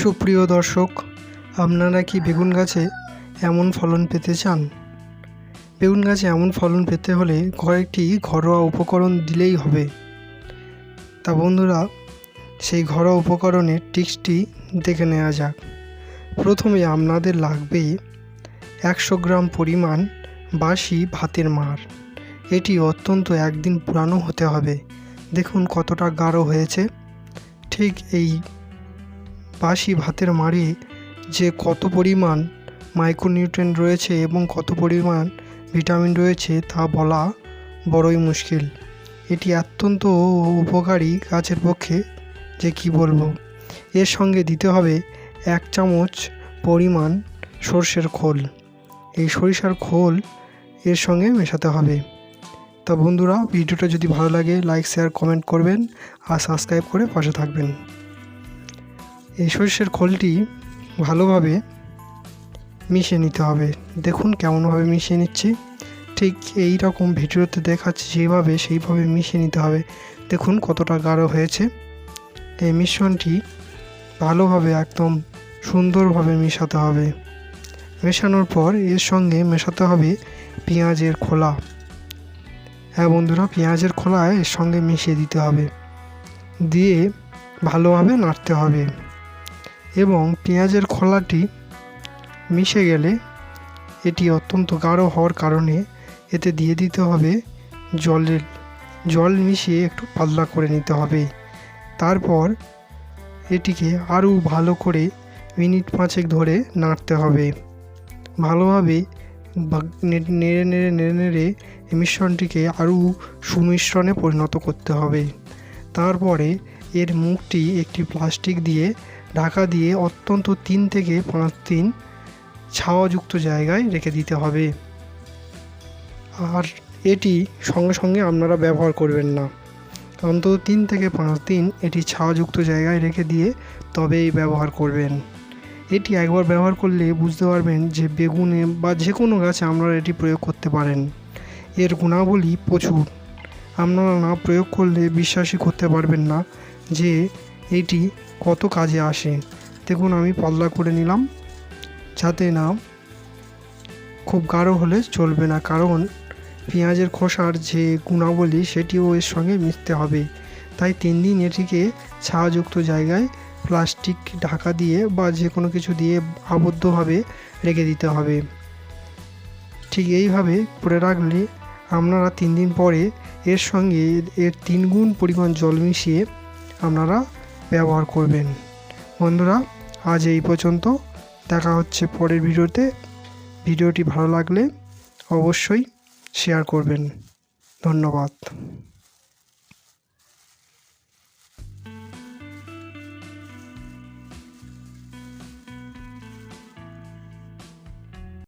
সুপ্রিয় দর্শক, আপনারা কি বেগুন গাছে এমন ফলন পেতে চান? বেগুন গাছে এমন ফলন পেতে হলে কয়েকটি ঘরোয়া উপকরণ দিলেই হবে। তা বন্ধুরা, সেই ঘরোয়া উপকরণের টিপসটি দেখে নেওয়া যাক। প্রথমে আপনাদের লাগবে 100 গ্রাম পরিমাণ বাসি ভাতের মাড়। এটি অত্যন্ত একদিন পুরানো হতে হবে। দেখুন কতটা গাঢ় হয়েছে। ঠিক এই বাসি ভাতের মাড়ে যে কত পরিমাণ মাইক্রোনিউট্রিয়েন্ট রয়েছে এবং কত পরিমাণ ভিটামিন রয়েছে তা বলা বড়ই মুশকিল। এটি অত্যন্ত উপকারী গাছের পক্ষে, যে কি বলবো। এর সঙ্গে দিতে হবে 1 চামচ পরিমাণ সর্ষের খোল। এই সরিষার খোল এর সঙ্গে মেশাতে হবে। তা বন্ধুরা, ভিডিওটা যদি ভালো লাগে লাইক, শেয়ার, কমেন্ট করবেন আর সাবস্ক্রাইব করে পাশে থাকবেন। এই সরিষার খোলটি ভালোভাবে মিশিয়ে নিতে হবে। দেখুন কেমনভাবে মিশিয়ে নিচ্ছি। ঠিক এই রকম ভিডিওতে দেখাচ্ছি সেইভাবে মিশিয়ে নিতে হবে। দেখুন কতটা গাঢ় হয়েছে। এই মিশ্রণটি ভালোভাবে একদম সুন্দরভাবে মেশাতে হবে। মেশানোর পর এর সঙ্গে মেশাতে হবে পেঁয়াজের খোলা। হ্যাঁ বন্ধুরা, পেঁয়াজের খোলা এর সঙ্গে মিশিয়ে দিতে হবে, দিয়ে ভালোভাবে নাড়তে হবে। এবং পেঁয়াজের খোলাটি মিশে গেলে এটি অত্যন্ত গাঢ় হওয়ার কারণে এতে দিয়ে দিতে হবে জল মিশিয়ে একটু পাতলা করে নিতে হবে। তারপর এটিকে আরও ভালো করে মিনিট 5 ধরে নাড়তে হবে। ভালোভাবে নেড়ে নেড়ে মিশ্রণটিকে আরও সুমিশ্রণে পরিণত করতে হবে। তারপরে এর মুখটি একটি প্লাস্টিক দিয়ে ঢাকা দিয়ে অত্যন্ত 3 থেকে 5 দিন ছাওয়াযুক্ত জায়গায় রেখে দিতে হবে। আর এটি সঙ্গে সঙ্গে আপনারা ব্যবহার করবেন না। অন্তত 3 থেকে 5 দিন এটি ছাওয়াযুক্ত জায়গায় রেখে দিয়ে তবেই ব্যবহার করবেন। এটি একবার ব্যবহার করলে বুঝতে পারবেন যে বেগুনে বা যে কোনো গাছে আপনারা এটি প্রয়োগ করতে পারেন। এর গুণাবলী প্রচুর। আপনারা না প্রয়োগ করলে বিশ্বাসই করতে পারবেন না যে এটি কত কাজে আসে। দেখুন আমি পাতলা করে নিলাম, যাতে না খুব গাঢ় হলে চলবে না, কারণ পেঁয়াজের খোসার যে গুণাবলী সেটিও এর সঙ্গে মিশতে হবে। তাই 3 দিন এটিকে ছায়াযুক্ত জায়গায় প্লাস্টিক ঢাকা দিয়ে বা যে কোনো কিছু দিয়ে আবদ্ধভাবে রেখে দিতে হবে। ঠিক এইভাবে করে রাখলে আপনারা 3 দিন পরে এর সঙ্গে এর 3 গুণ পরিমাণ জল মিশিয়ে আপনারা ব্যবহার করবেন। বন্ধুরা, আজ এই পর্যন্ত। দেখা হচ্ছে পরের ভিডিওতে। ভিডিওটি ভালো লাগলে অবশ্যই শেয়ার করবেন। ধন্যবাদ।